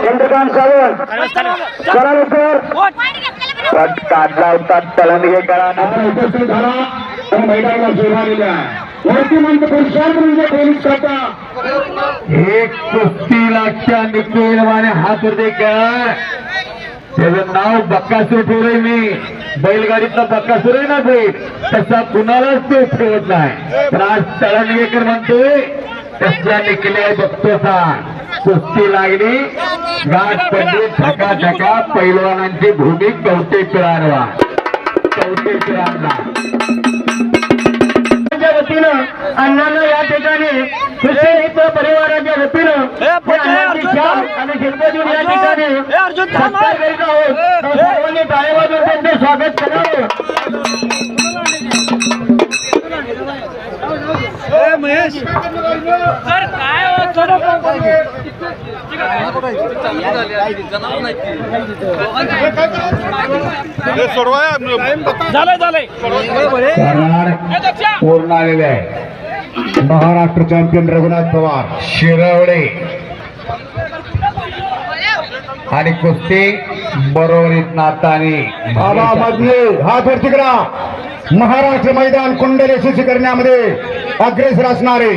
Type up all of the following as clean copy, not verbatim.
चंद्रकांत सावंत चला लवकर काढला होता तलंगेकरांना उपस्थित झाला आणि मैदानाला शोभा दिला वरती म्हणतो पुरुषार्थ म्हणजे पोलीस खाता एक कुस्ती लागत्या निकोलवाने हात वरती काय त्याचं नाव बक्कासूर ठेवलंय मी बैलगाडीतला बक्कासूर आहे ना ते तसा कुणालाच तो ठेवत नाही पण आज तळणगेकर म्हणतोय तसल्या निकल्या बघतो कुस्ती लागली गाठ पडली ठका ठका पैलवानांची भूमी कवटे पिळावा वतीनं अण्णांना या ठिकाणी हुसेन इथं परिवाराच्या वतीनं आणि शिल्पदेव या ठिकाणी सत्कार करीत आहोत सर्वांनी टाळ्या वाजवून त्यांचे स्वागत करावे महेश सर काय पूर्ण आलेले आहे महाराष्ट्र चॅम्पियन रघुनाथ पवार शिरवडे आणि कुस्ती बरोबरीत नातानी बाबा मधले हात वरती करा महाराष्ट्र मैदान कुंडल यशस्वी करण्यामध्ये अग्रेसर असणारे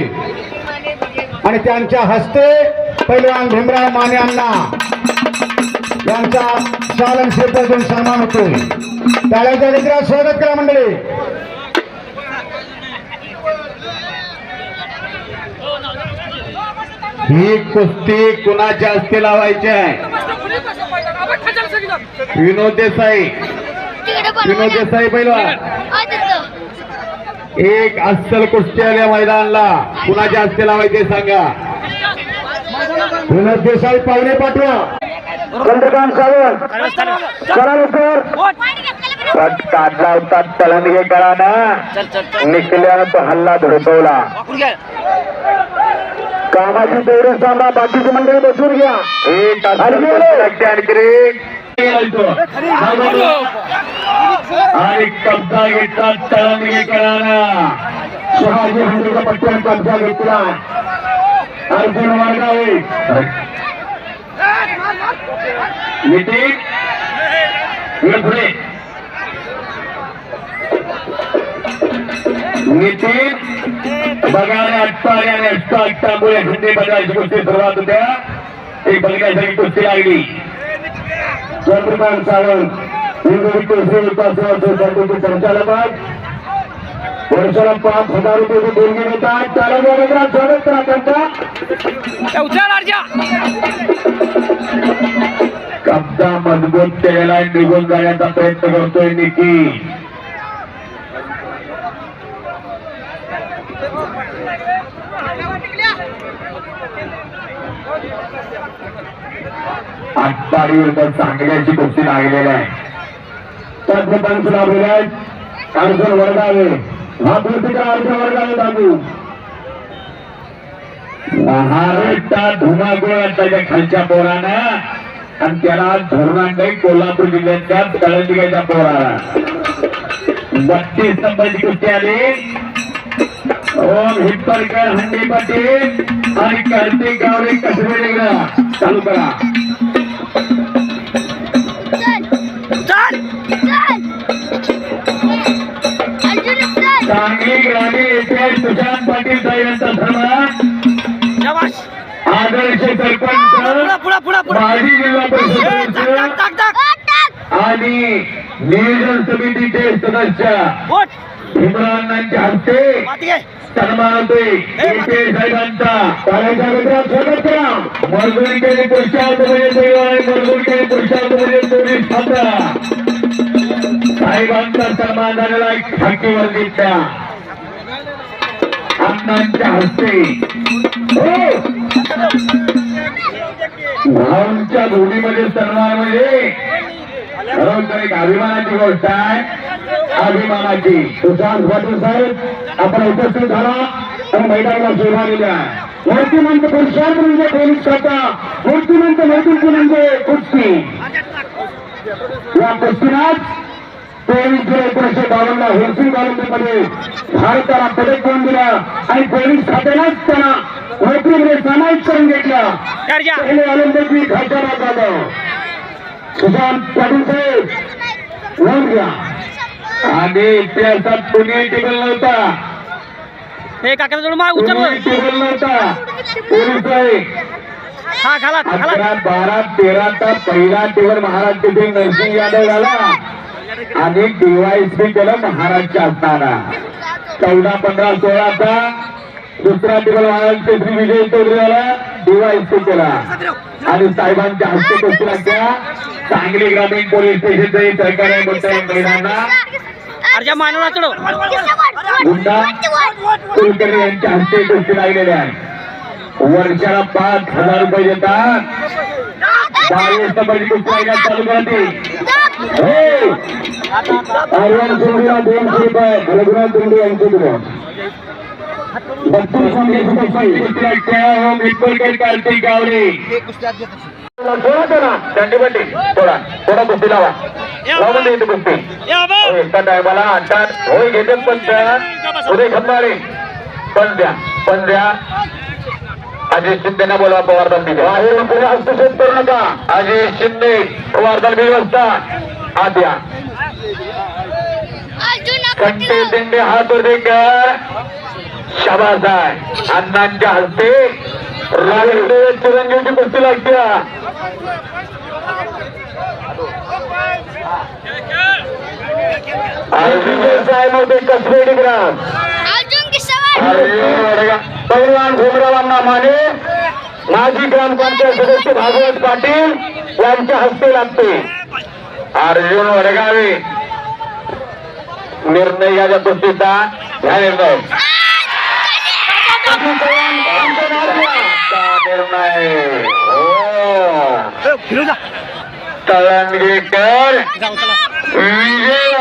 आणि त्यांच्या हस्ते पैलवान भीमराव माने यांना यांचा चालन श्रीफळातून सन्मान होतोय टाळ्याच्या गजरात स्वागत करा मंडळी ही कुस्ती कुणाच्या हस्ते लावायची आहे विनोद देसाई पैलवान एक अस्सल कुस्ती आल्या मैदानाला कुणाच्या हस्ते लावायचे सांगा विनोद देसाई पाहुणे पाठवा चंद्रकांत सावंत चला लवकर काढला होता तलंगेकरांना निकल्यानं तो हल्ला धडकवला कामाची तेवढे सांगा बाकीची मंडळी बसून घ्या आणि कब्जा घेतला तळंगेकरांना शहाजी हंडीचा पट्ट्यान कब्जा घेतला अर्जुन वाडगावे मीटिंग पुढे नीतीन बघाने अटपाळी आणि अटपामुळे हिंदी बघायची कुस्ती सुरुवात होत्या एक बघण्यासाठी कुस्ती लागली चंद्रकांत सावंत हिंदी कुस्ती विकासाचे संचालक वर्षाला 5,000 रुपये देणगी देतात त्याला स्वागत करा त्यांचा कब्जा मजबूत केलेला निघून जाण्याचा प्रयत्न करतोय निकी आटपाडीवर चांगल्याची कुस्ती लागलेली आहे तज्ञ पंच लाभलेले आहेत अर्जुन वर्गावे हा पूर्तीचा अर्जुन वर्गावे बाबू महाराष्ट्रात धुमाकूळ त्याच्या खालच्या पोरानं आणि त्याला धरून आणलंय कोल्हापूर जिल्ह्याच्या तळंगेच्या पोराला 32 नंबरची कुस्ती आली ओम हिप्परकर हंडी पाटील आणि कार्तिक गावडे कसबे चालू करा चांगली ग्रामीण येथे सुशांत पाटील साहेबांचा धर्म आदर्श सरपंच माजी जिल्हा परिषद आणि नियोजन समितीचे सदस्य भीमरावांच्या हस्ते सन्मान होतोय साहेबांचा स्वागत करा मजदूरी केली पुरुषार्थमध्ये मजदूरी केली पुरुषार्थमध्ये पोलीस खाता साहेबांचा सन्मान झालेला एक खाकीवर दिसल्या अण्णांच्या हस्ते भावांच्या भूमीमध्ये सन्मान म्हणजे खरोखर एक अभिमानाची गोष्ट आहे अभिमानाची सुशांत पाटील साहेब आपण उपस्थित झाला आणि मैदानाला शोभा दिल्या मूर्तिमंत पुरुषार्थ म्हणजे पोलीस खाता मूर्तिमंत नेतृत्व म्हणजे कुस्ती या कुस्तीनाच 23 जुलै 1952 हेल्सिंकी ऑलिम्पिकमध्ये भारताला पदक मिळवून दिलं आणि पोलीस खात्यालाच त्यांना मैत्रीमध्ये सामायिक करून घेतला करजा पहिले ऑलिम्पिक खासदार जाधव सुशांत पाटील साहेब वर घ्या आणि इतिहासात कोणी टिकल नव्हता हे काका जोड माग उचल वर. टिकल नव्हता पोलीस आहे हा घाला घाला 11, 12, 13चा पहिला टेबल महाराष्ट्राचे नरसिंह यादव झाला आणि DYSP केलं महाराष्ट्र असताना 14, 15, 16चा दुसरा टेबल महाराष्ट्र श्री विजय चौधरी झाला DYSP केला आणि साहेबांच्या हस्ते कुस्ती लागत्या सांगली ग्रामीण पोलीस स्टेशनचे सहकार्य मोठ्या महिलांना अर्जा मानवला चढव गुंडा कुलकर्णी यांच्या हस्ते कुस्ती लागलेल्या आहे वर्षाला 5,000 रुपये देतात 22 नंबरची कुस्ती लागण्यास चालू करते आर्यन सोडीला 200 रुपये रघुनाथ दोंडे यांचे दिले 32 नंबरची कुस्ती लागते हो मिटपलकर कार्तिक गावडे थोडा थोडा दंडीबंडी थोडा थोडा कुस्ती लावा लावून दे इथे कुस्ती एका टायमाला 8 होय घेते पण उदय खंबारे पण द्या अजय शिंदेना बोलवा पवारदान दिले बाहेर पुढे हस्तक्षेप करू नका अजय शिंदे पवारदान व्यवस्था आत या कंटे दिंडे हात वर देकर शाबास आहे अण्णांच्या हस्ते राजकीय चिरंजीवची कुस्ती लागते साहेब होते कसबेडी ग्राम पैलवान भीमरावांना माने माजी ग्रामपंचायत सदस्य भागवत पाटील यांच्या हस्ते लागते अर्जुन वडगावे निर्णय याच्या कुस्तीचा ह्या निर्णय निर्णय तळंगेकर विजय